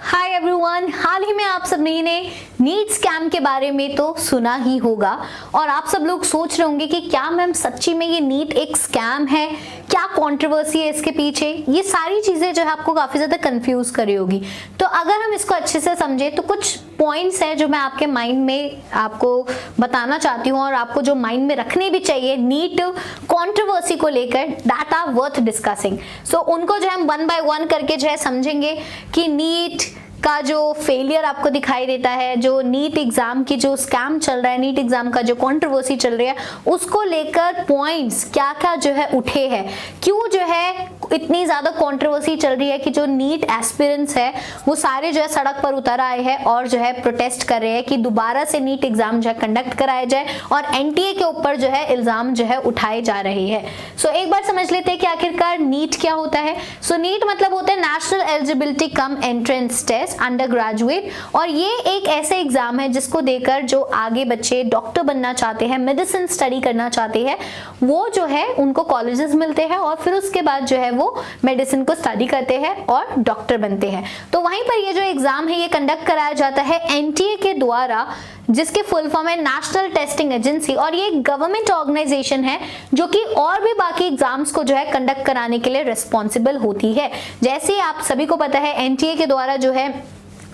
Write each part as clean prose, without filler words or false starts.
Hi everyone, हाल ही में आप सबने ने नीट स्कैम के बारे में तो सुना ही होगा और आप सब लोग सोच रहे होंगे कि क्या मैम सच्ची में ये नीट एक स्कैम है, क्या कंट्रोवर्सी है इसके पीछे। ये सारी चीजें जो है आपको काफी ज्यादा कंफ्यूज कर रही होगी। तो अगर हम इसको अच्छे से समझे तो कुछ पॉइंट्स हैं जो मैं आपके माइंड में आपको बताना चाहती हूँ और आपको जो माइंड में रखने भी चाहिए नीट कंट्रोवर्सी को लेकर, दैट आर वर्थ डिस्कसिंग। सो उनको जो हम वन बाय वन करके जो है समझेंगे कि नीट का जो फेलियर आपको दिखाई देता है, जो नीट एग्जाम की जो स्कैम चल रहा है, नीट एग्जाम का जो कंट्रोवर्सी चल रही है, उसको लेकर पॉइंट्स क्या क्या जो है उठे हैं, क्यों जो है इतनी ज्यादा कंट्रोवर्सी चल रही है कि जो नीट एस्पिरेंट्स है वो सारे जो है सड़क पर उतर आए हैं और जो है प्रोटेस्ट कर रहे हैं कि दोबारा से नीट एग्जाम जो है कंडक्ट कराया जाए और एनटीए के ऊपर जो है इल्जाम जो है उठाए जा रहे हैं। सो एक बार समझ लेते हैं कि आखिरकार नीट क्या होता है। सो नीट मतलब होता है national eligibility cum entrance test under graduate, और ये एक ऐसे एग्जाम है जिसको देकर जो आगे बच्चे डॉक्टर बनना चाहते हैं, मेडिसिन स्टडी करना चाहते हैं, वो जो है उनको कॉलेजेस मिलते हैं और फिर उसके बाद जो है वो मेडिसिन को स्टडी करते हैं और डॉक्टर बनते हैं। तो वहीं पर ये जो एग्जाम है ये कंडक्ट कराया जाता है एनटीए के द्वारा, जिसके फुल फॉर्म है नेशनल टेस्टिंग एजेंसी, और ये गवर्नमेंट ऑर्गेनाइजेशन है जो कि और भी बाकी एग्जाम्स को जो है कंडक्ट कराने के लिए रिस्पॉन्सिबल होती है। जैसे आप सभी को पता है एनटीए के द्वारा जो है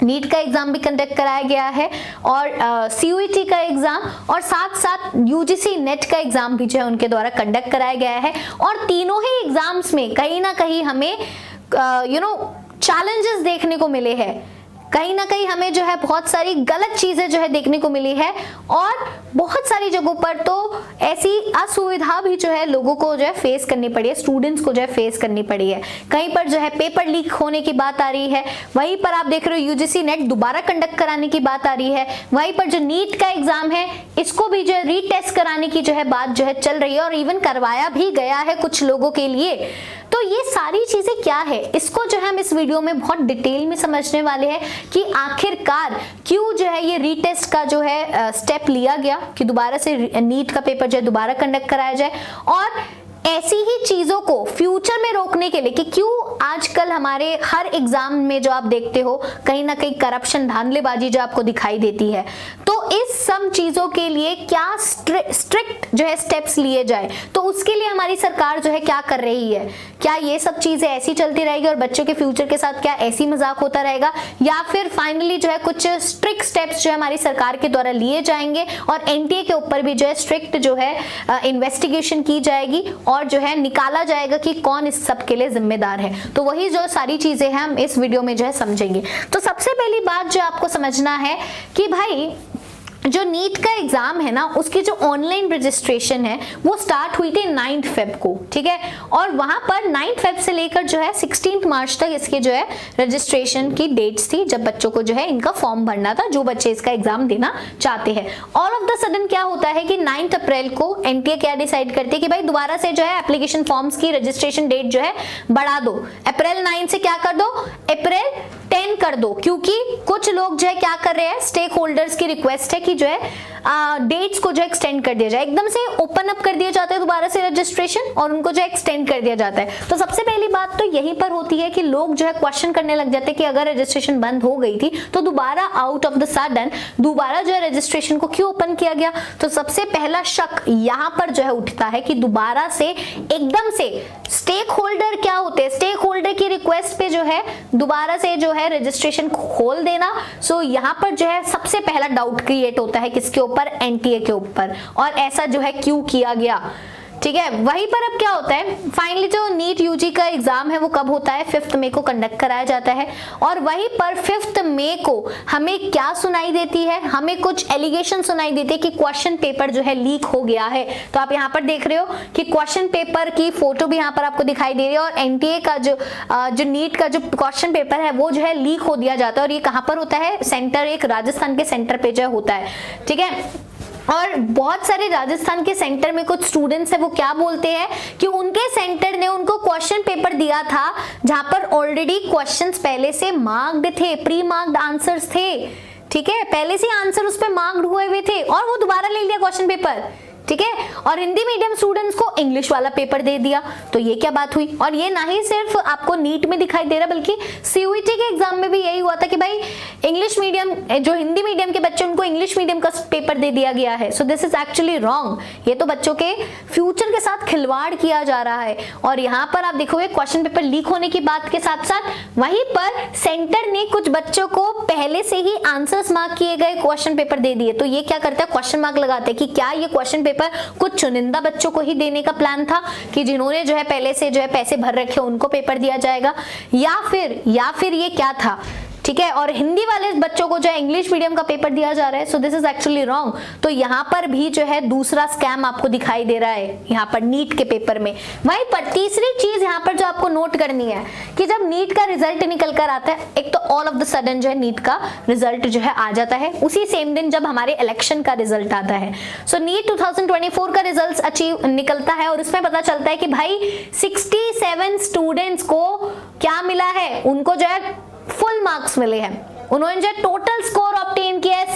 नीट का एग्जाम भी कंडक्ट कराया गया है और सीयूईटी का एग्जाम और साथ साथ यूजीसी नेट का एग्जाम भी जो है उनके द्वारा कंडक्ट कराया गया है। और तीनों ही एग्जाम्स में कहीं ना कहीं हमें चैलेंजेस देखने को मिले हैं, कहीं ना कहीं हमें जो है बहुत सारी गलत चीजें जो है देखने को मिली है और बहुत सारी जगहों पर तो ऐसी असुविधा भी जो है लोगों को जो है फेस करनी पड़ी है, स्टूडेंट्स को जो है फेस करनी पड़ी है। कहीं पर जो है पेपर लीक होने की बात आ रही है, वहीं पर आप देख रहे हो यूजीसी नेट दोबारा कंडक्ट कराने की बात आ रही है, वहीं पर जो नीट का एग्जाम है इसको भी जो है रीटेस्ट कराने की जो है बात जो है चल रही है और इवन करवाया भी गया है कुछ लोगों के लिए। तो ये सारी चीजें क्या है, इसको जो है हम इस वीडियो में बहुत डिटेल में समझने वाले हैं कि आखिरकार क्यों जो है ये रीटेस्ट का जो है स्टेप लिया गया कि दोबारा से नीट का पेपर जो है दोबारा कंडक्ट कराया जाए, और ऐसी ही चीजों को फ्यूचर में रोकने के लिए कि क्यों आजकल हमारे हर एग्जाम में जो आप देखते हो कहीं ना कहीं करप्शन, धांधलेबाजी जो आपको दिखाई देती है। तो इस सब चीजों के लिए क्या स्ट्रिक्ट जो है स्टेप्स लिए जाए, तो उसके लिए हमारी सरकार जो है क्या कर रही है। क्या ये सब चीजें ऐसी चलती रहेगी और बच्चों के फ्यूचर के साथ क्या ऐसी मजाक होता रहेगा, या फिर फाइनली जो है कुछ स्ट्रिक्ट स्टेप्स जो है हमारी सरकार के द्वारा लिए जाएंगे और एनटीए के ऊपर भी जो है स्ट्रिक्ट जो है इन्वेस्टिगेशन की जाएगी और जो है निकाला जाएगा कि कौन इस सब के लिए जिम्मेदार है। तो वही जो सारी चीजें हैं हम इस वीडियो में जो है समझेंगे। तो सबसे पहली बात जो आपको समझना है कि भाई जो नीट का एग्जाम है ना उसकी जो ऑनलाइन रजिस्ट्रेशन है वो स्टार्ट हुई थी 9 फेब को, ठीक है, और वहां पर 9 फेब से लेकर जो है 16 मार्च तक इसके जो है रजिस्ट्रेशन की डेट्स थी जब बच्चों को जो है इनका फॉर्म भरना था, जो बच्चे इसका एग्जाम देना चाहते हैं। ऑल ऑफ द सडन क्या होता है कि 9 अप्रैल को एनटीए क्या डिसाइड करती है कि भाई दोबारा से जो है एप्लीकेशन फॉर्म्स की रजिस्ट्रेशन डेट जो है बढ़ा दो, अप्रैल 9 से क्या कर दो, अप्रैल 10 कर दो, क्योंकि कुछ लोग जो है क्या कर रहे हैं, स्टेक होल्डर्स की रिक्वेस्ट है कि जो है डेट्स को जो एक्सटेंड कर दिया जाए, एकदम से ओपन अप कर दिया जाता है दोबारा से रजिस्ट्रेशन और उनको जो एक्सटेंड कर दिया जाता है। तो सबसे पहली बात तो यहीं पर होती है कि लोग जो है क्वेश्चन करने लग जाते हैं कि अगर रजिस्ट्रेशन बंद हो गई थी तो दोबारा आउट ऑफ द सडन दोबारा जो है रजिस्ट्रेशन को क्यों ओपन किया गया। तो सबसे पहला शक यहाँ पर जो है उठता है कि दोबारा से एकदम से स्टेक होल्डर क्या होते हैं, स्टेक होल्डर की रिक्वेस्ट पे जो है दोबारा से जो है रजिस्ट्रेशन खोल देना। सो यहाँ पर जो है सबसे पहला डाउट क्रिएट होता है किसके ऊपर, एनटीए के ऊपर, और ऐसा जो है क्यों किया गया, ठीक है। वहीं पर अब क्या होता है, फाइनली जो नीट यूजी का एग्जाम है वो कब होता है, 5 मई को कंडक्ट कराया जाता है, और वहीं पर 5 मई को हमें क्या सुनाई देती है, हमें कुछ एलिगेशन सुनाई देती है कि क्वेश्चन पेपर जो है लीक हो गया है। तो आप यहाँ पर देख रहे हो कि क्वेश्चन पेपर की फोटो भी यहाँ पर आपको दिखाई दे रही है और एनटीए का जो नीट का जो क्वेश्चन पेपर है वो जो है लीक हो दिया जाता है, और ये कहाँ पर होता है, सेंटर एक राजस्थान के सेंटर पे जो होता है, ठीक है। और बहुत सारे राजस्थान के सेंटर में कुछ स्टूडेंट्स है वो क्या बोलते हैं कि उनके सेंटर ने उनको क्वेश्चन पेपर दिया था जहां पर ऑलरेडी क्वेश्चंस पहले से मार्क्ड थे, प्री मार्क्ड आंसर्स थे, ठीक है, पहले से आंसर उस पे मार्क्ड हुए थे और वो दोबारा ले लिया क्वेश्चन पेपर। ठीक है, और हिंदी मीडियम स्टूडेंट्स को इंग्लिश वाला पेपर दे दिया। तो ये क्या बात हुई? और ये ना ही सिर्फ आपको नीट में दिखाई दे रहा बल्कि सीयूईटी के एग्जाम में भी यही हुआ था कि भाई इंग्लिश मीडियम, जो हिंदी मीडियम के बच्चे उनको इंग्लिश मीडियम का पेपर दे दिया गया है। So this is actually wrong. ये तो बच्चों के फ्यूचर के साथ खिलवाड़ किया जा रहा है। और यहाँ पर आप देखोगे क्वेश्चन पेपर लीक होने की बात के साथ साथ वहीं पर सेंटर ने कुछ बच्चों को पहले से ही आंसर्स मार्क किए गए क्वेश्चन पेपर दे दिए। तो ये क्या करता है, क्वेश्चन मार्क लगाते हैं कि क्या ये क्वेश्चन पेपर कुछ चुनिंदा बच्चों को ही देने का प्लान था कि जिन्होंने जो है पहले से जो है पैसे भर रखे उनको पेपर दिया जाएगा, या फिर ये क्या था, ठीक है। और हिंदी वाले बच्चों को जो है इंग्लिश मीडियम का पेपर दिया जा रहा है। So this is actually wrong. तो यहाँ पर भी जो है दूसरा स्कैम आपको दिखाई दे रहा है यहाँ पर नीट के पेपर में। वहीं पर तीसरी चीज यहाँ पर जो आपको नोट करनी है कि जब नीट का रिजल्ट निकल कर आता है, एक तो ऑल ऑफ द सडन जो है नीट का रिजल्ट जो है आ जाता है उसी सेम दिन जब हमारे इलेक्शन का रिजल्ट आता है। सो नीट 2024 का रिजल्ट अचीव निकलता है और इसमें पता चलता है कि भाई 67 स्टूडेंट्स को क्या मिला है, उनको जो है फुल मार्क्स मिले हैं। उन्होंने जो टोटल स्कोर ऑब्टेन किया है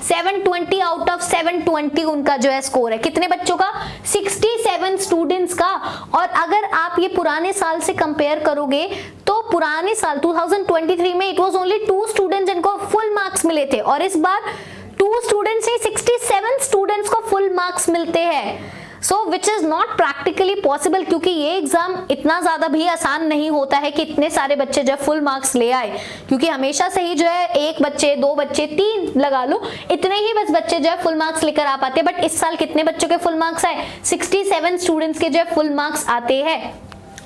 720 आउट ऑफ 720 उनका जो है स्कोर है। कितने बच्चों का? 67 स्टूडेंट्स का। और अगर आप ये पुराने साल से कंपेयर करोगे तो पुराने साल 2023 में इट वाज ओनली 2 स्टूडेंट्स जिनको फुल मार्क्स मिले थे और इस बार 2 स्टूडेंट्स से 67 स्टूडेंट्स को फुल मार्क्स मिलते हैं। So which is not practically possible, क्योंकि ये एग्जाम इतना ज्यादा भी आसान नहीं होता है कि इतने सारे बच्चे जो है फुल मार्क्स ले आए, क्योंकि हमेशा से ही जो है 1 बच्चे 2 बच्चे 3 लगा लो, इतने ही बस बच्चे जो है फुल मार्क्स लेकर आ पाते। बट इस साल कितने बच्चों के फुल मार्क्स आए? 67 स्टूडेंट्स के जो है फुल मार्क्स आते हैं।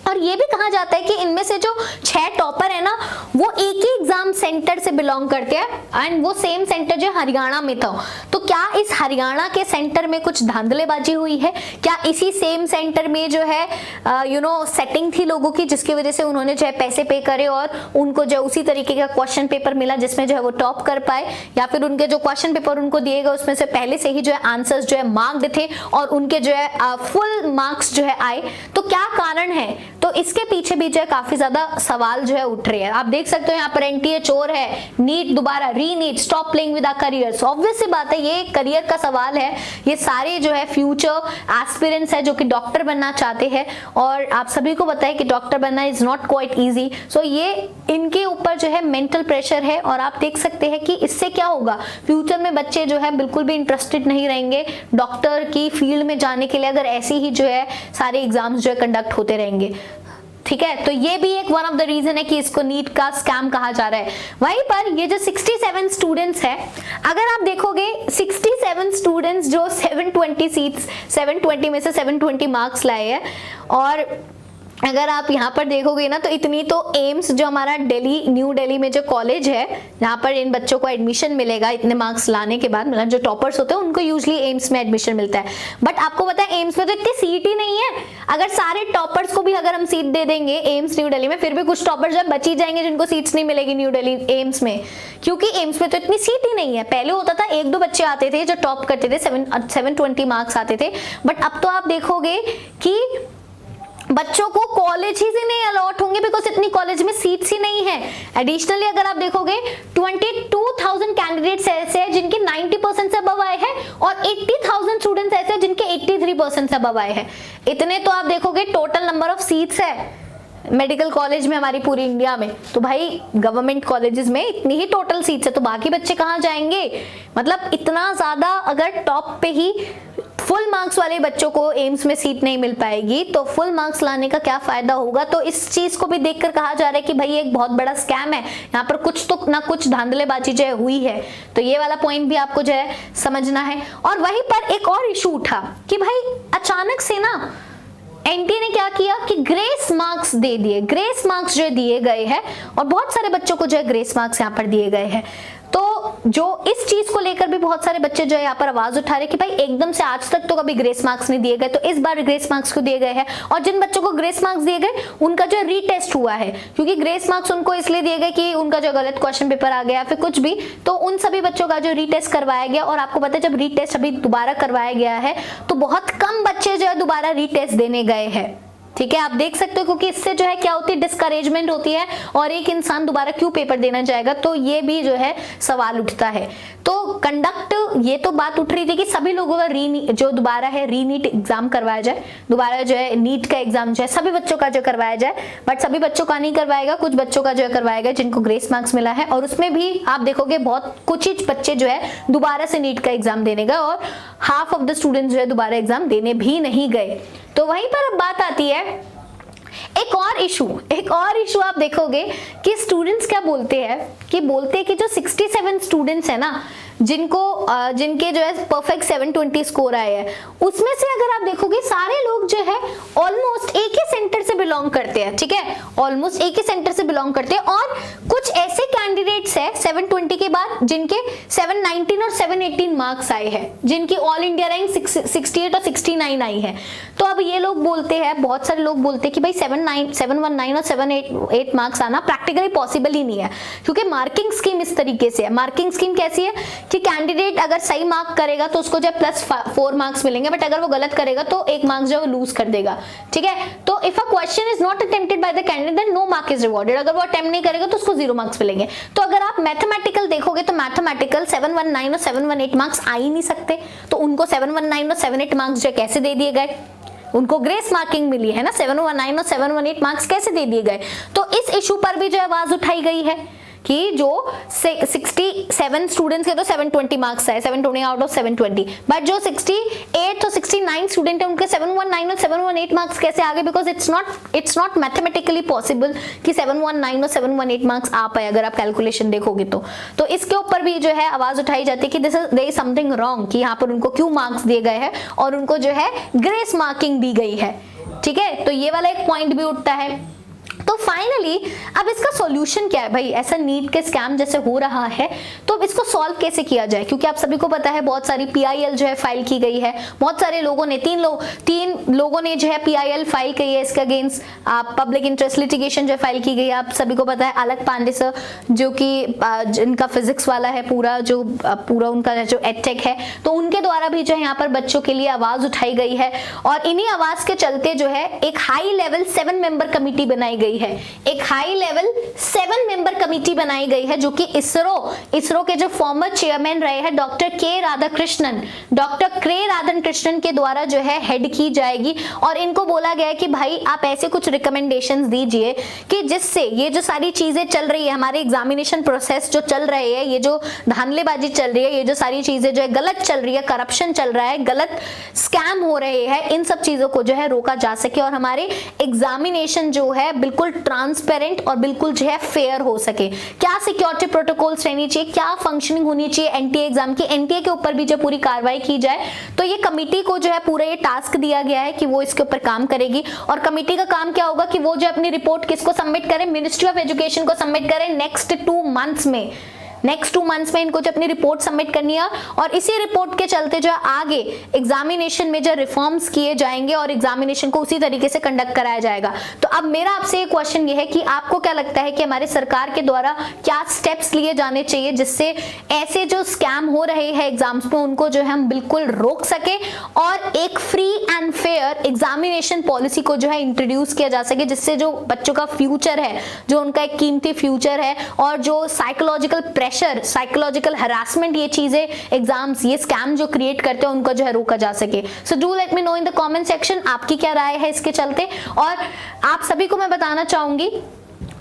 और ये भी कहा जाता है कि इनमें से जो 6 टॉपर है ना वो एक ही एग्जाम सेंटर से बिलोंग करते हैं एंड वो सेम सेंटर जो हरियाणा में था। तो क्या इस हरियाणा के सेंटर में कुछ धांधलेबाजी हुई है? क्या इसी सेम सेंटर में जो है सेटिंग थी लोगों की जिसकी वजह से उन्होंने जो है पैसे पे करे और उनको जो उसी तरीके का क्वेश्चन पेपर मिला जिसमें जो है वो टॉप कर पाए, या फिर उनके जो क्वेश्चन पेपर उनको दिए गए उसमें से पहले से ही जो है आंसर्स जो है मार्क्ड थे और उनके जो है फुल मार्क्स जो है आए? तो क्या कारण है? तो इसके पीछे भी जो है काफी ज्यादा सवाल जो है उठ रहे हैं। आप देख सकते हो यहाँ पर एनटीए चोर है, नीट दोबारा reNEET, stop playing with our career. Obvious सी बात है ये करियर का सवाल है। ये सारे जो है फ्यूचर एस्पिरेंट्स है जो कि डॉक्टर बनना चाहते हैं और आप सभी को पता है कि डॉक्टर बनना इज नॉट क्वाइट इजी। सो ये इनके ऊपर जो है मेंटल प्रेशर है और आप देख सकते हैं कि इससे क्या होगा, फ्यूचर में बच्चे जो है बिल्कुल भी इंटरेस्टेड नहीं रहेंगे डॉक्टर की फील्ड में जाने के लिए अगर ऐसे ही जो है सारे एग्जाम्स जो है कंडक्ट होते रहेंगे। ठीक है, तो ये भी एक वन ऑफ द रीजन है कि इसको नीट का स्कैम कहा जा रहा है। वहीं पर ये जो 67 स्टूडेंट्स है, अगर आप देखोगे 67 स्टूडेंट्स जो 720 सीट्स 720 में से 720 मार्क्स लाए हैं और अगर आप यहाँ पर देखोगे ना तो इतनी तो एम्स जो हमारा दिल्ली न्यू दिल्ली में जो कॉलेज है जहाँ पर इन बच्चों को एडमिशन मिलेगा इतने मार्क्स लाने के बाद, मतलब जो टॉपर्स होते हैं उनको यूजुअली एम्स में एडमिशन मिलता है। बट आपको पता है एम्स में तो इतनी सीट ही नहीं है। अगर सारे टॉपर्स को भी अगर हम सीट दे देंगे एम्स न्यू दिल्ली में फिर भी कुछ टॉपर्स जब बच ही जाएंगे जिनको सीट्स नहीं मिलेगी न्यू दिल्ली एम्स में, क्योंकि एम्स में तो इतनी सीट ही नहीं है। पहले होता था 1-2 बच्चे आते थे जो टॉप करते थे, 720 मार्क्स आते थे। बट अब तो आप देखोगे कि बच्चों को कॉलेज ही से नहीं अलॉट होंगे बिकॉज इतनी कॉलेज में सीट्स ही नहीं है। एडिशनली अगर आप देखोगे 22,000 कैंडिडेट्स ऐसे हैं जिनके 90% से अबव आए हैं और 80,000 स्टूडेंट्स ऐसे हैं जिनके 83% से अबव आए हैं। इतने तो आप देखोगे टोटल नंबर ऑफ सीट्स है मेडिकल कॉलेज में हमारी पूरी इंडिया में। तो भाई गवर्नमेंट कॉलेजेस में इतनी ही टोटल सीट्स है तो बाकी बच्चे कहाँ जाएंगे? मतलब इतना ज्यादा अगर टॉप पे ही फुल मार्क्स वाले बच्चों को एम्स में सीट नहीं मिल पाएगी तो फुल मार्क्स लाने का क्या फायदा होगा? तो इस चीज को भी देखकर कहा जा रहा है कि भाई एक बहुत बड़ा स्कैम है, यहाँ पर कुछ तो ना कुछ धांधलेबाजी जो है हुई है। तो ये वाला पॉइंट भी आपको जो है समझना है। और वहीं पर एक और इशू उठा कि भाई अचानक से ना एनटीए ने क्या किया कि ग्रेस मार्क्स दे दिए। ग्रेस मार्क्स जो दिए गए हैं और बहुत सारे बच्चों को जो है ग्रेस मार्क्स यहाँ पर दिए गए हैं। तो जो इस चीज को लेकर भी बहुत सारे बच्चे जो है यहाँ पर आवाज उठा रहे कि भाई एकदम से आज तक तो कभी ग्रेस मार्क्स नहीं दिए गए, तो इस बार ग्रेस मार्क्स क्यों दिए गए हैं? और जिन बच्चों को ग्रेस मार्क्स दिए गए उनका जो रीटेस्ट हुआ है, क्योंकि ग्रेस मार्क्स उनको इसलिए दिए गए कि उनका जो गलत क्वेश्चन पेपर आ गया फिर कुछ भी, तो उन सभी बच्चों का जो रीटेस्ट करवाया गया। और आपको पता है जब रीटेस्ट अभी दोबारा करवाया गया है तो बहुत कम बच्चे जो है दोबारा रीटेस्ट देने गए हैं। ठीक है, आप देख सकते हो, क्योंकि इससे जो है क्या होती है, डिस्करेजमेंट होती है और एक इंसान दोबारा क्यों पेपर देना चाहेगा, तो ये भी जो है सवाल उठता है। तो कंडक्ट, ये तो बात उठ रही थी कि सभी लोगों का जो दोबारा है रीनीट एग्जाम करवाया जाए, दोबारा जो है नीट का एग्जाम जो है सभी बच्चों का जो करवाया जाए, बट सभी बच्चों का नहीं करवाएगा, कुछ बच्चों का जो है करवाएगा जिनको ग्रेस मार्क्स मिला है, और उसमें भी आप देखोगे बहुत कुछ ही बच्चे जो है दोबारा से नीट का एग्जाम देने गए और हाफ ऑफ द स्टूडेंट्स जो है दोबारा एग्जाम देने भी नहीं गए। तो वहीं पर अब बात आती है एक और इशू आप देखोगे कि स्टूडेंट्स क्या बोलते हैं कि जो 67 स्टूडेंट्स है ना, जिनके जो है परफेक्ट 720 स्कोर आए हैं, उसमें से अगर आप देखोगे सारे लोग जो है ऑलमोस्ट एक ही सेंटर से बिलोंग करते हैं। ठीक है, ऑलमोस्ट एक ही सेंटर से बिलोंग करते हैं, और कुछ ऐसे कैंडिडेट्स है 720 के बाद जिनके 719 और 718 मार्क्स आए हैं, जिनकी ऑल इंडिया रैंक 68 और 69 आई है। तो अब ये लोग बोलते हैं, बहुत सारे लोग बोलते हैं कि भाई 719 और 708 मार्क्स आना प्रैक्टिकली पॉसिबल ही नहीं है, क्योंकि मार्किंग स्कीम इस तरीके से है। मार्किंग स्कीम कैसी है कि कैंडिडेट अगर सही मार्क करेगा तो उसको जो +4 मार्क्स मिलेंगे, बट अगर वो गलत करेगा तो 1 मार्क्स जो लूज कर देगा। ठीक है, तो if a question is not attempted by the candidate then no mark is rewarded. अगर वो अटेम्प्ट नहीं करेगा तो उसको 0 मार्क्स मिलेंगे। तो अगर आप मैथमेटिकल देखोगे तो मैथमेटिकल 719 और 718 मार्क्स आ ही नहीं सकते, तो उनको 719 और 78 मार्क्स जो कैसे दे दिए गए, उनको ग्रेस मार्किंग मिली है ना, 719 और 718 मार्क्स कैसे दे दिए गए। तो इस इशू पर भी जो आवाज उठाई गई है कि जो 67 स्टूडेंट्स के तो 720 मार्क्स आए, 720 आउट ऑफ 720, बट जो 68 तो 69 स्टूडेंट है उनके 719 और 718 मार्क्स कैसे आ गए, because it's not mathematically possible कि 719 और 718 मार्क्स आ पाए अगर आप कैलकुलेशन देखोगे तो इसके ऊपर भी जो है आवाज उठाई जाती है कि देयर इज समथिंग रॉन्ग, कि यहाँ पर उनको क्यों मार्क्स दिए गए हैं और उनको जो है ग्रेस मार्किंग दी गई है। ठीक है, तो ये वाला एक पॉइंट भी उठता है। तो फाइनली अब इसका सॉल्यूशन क्या है भाई, ऐसा नीट के स्कैम जैसे हो रहा है तो अब इसको सॉल्व कैसे किया जाए, क्योंकि आप सभी को पता है बहुत सारी PIL जो है फाइल की गई है, बहुत सारे लोगों ने तीन लोगों ने जो है PIL फाइल की है इसके अगेंस्ट, पब्लिक इंटरेस्ट लिटिगेशन जो फाइल की गई है। आप सभी को पता है अलग पांडे सर जो कि जिनका फिजिक्स वाला है पूरा उनका जो एडटेक है, तो उनके द्वारा भी जो है यहाँ पर बच्चों के लिए आवाज उठाई गई है, और इन्हीं आवाज के चलते जो है एक हाई लेवल 7 मेंबर कमिटी बनाई गई है, एक हाई लेवल 7 मेंबर कमिटी बनाई गई है, जो कि इसरो के जो फॉर्मर चेयरमैन रहे हैं डॉक्टर के राधाकृष्णन के द्वारा जो है हेड की जाएगी। और इनको बोला गया है कि भाई आप ऐसे कुछ रिकमेंडेशंस दीजिए कि जिससे ये जो सारी चीजें चल रही है, हमारे एग्जामिनेशन प्रोसेस जो चल रहे हैं, ये जो धांधलेबाजी चल रही है, ये जो सारी चीजें जो है गलत चल रही है, करप्शन चल रहा है, गलत स्कैम हो रहे हैं, इन सब चीजों को जो है रोका जा सके और हमारे एग्जामिनेशन जो है बिल्कुल ट्रांसपेरेंट और बिल्कुल जो है फेयर हो सके। क्या सिक्योरिटी प्रोटोकॉल्स रहनी चाहिए, क्या फंक्शनिंग होनी चाहिए एनटीए एग्जाम की, एनटीए के ऊपर भी जो पूरी कार्रवाई की जाए। तो ये कमिटी को जो है पूरा ये टास्क दिया गया है कि वो इसके ऊपर काम करेगी, और कमिटी का काम क्या होगा कि वो जो अपनी रिपोर्ट किसको सबमिट करे, मिनिस्ट्री ऑफ एजुकेशन को सबमिट करे नेक्स्ट 2 मंथ्स में इनको जो अपनी रिपोर्ट सबमिट करनी है, और इसी रिपोर्ट के चलते जो आगे एग्जामिनेशन में जो रिफॉर्म्स किए जाएंगे और एग्जामिनेशन को उसी तरीके से कंडक्ट कराया जाएगा। तो अब मेरा आपसे एक क्वेश्चन ये है कि आपको क्या लगता है कि हमारी सरकार के द्वारा क्या स्टेप्स लिए जाने चाहिए जिससे ऐसे जो स्कैम हो रहे हैं एग्जाम्स में उनको जो है हम बिल्कुल रोक सके और एक free and fair examination policy को जो है इंट्रोड्यूस किया जा सके, जिससे जो बच्चों का फ्यूचर है, जो उनका एक कीमती फ्यूचर है, और जो साइकोलॉजिकल हरासमेंट, ये चीजें एग्जाम्स, ये स्कैम जो क्रिएट करते हैं उनको जो है रोका जा सके। सो do let me know in the comment section आपकी क्या राय है इसके चलते। और आप सभी को मैं बताना चाहूंगी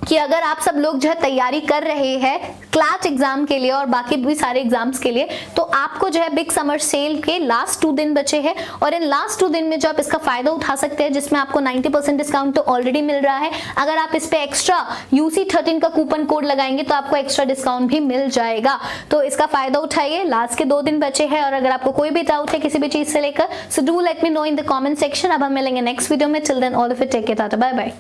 कि अगर आप सब लोग जो है तैयारी कर रहे हैं क्लैट एग्जाम के लिए और बाकी भी सारे एग्जाम्स के लिए, तो आपको जो है बिग समर सेल के लास्ट 2 दिन बचे हैं, और इन लास्ट 2 दिन में जो आप इसका फायदा उठा सकते हैं, जिसमें आपको 90% डिस्काउंट तो ऑलरेडी मिल रहा है। अगर आप इस पे एक्स्ट्रा UC13 का कूपन कोड लगाएंगे तो आपको एक्स्ट्रा डिस्काउंट भी मिल जाएगा। तो इसका फायदा उठाइए, लास्ट के 2 दिन बचे हैं। और अगर आपको कोई भी डाउट है किसी भी चीज से लेकर, so do let me know in the comment section. अब हम मिलेंगे नेक्स्ट वीडियो में। Till then all of it take care, tata bye bye.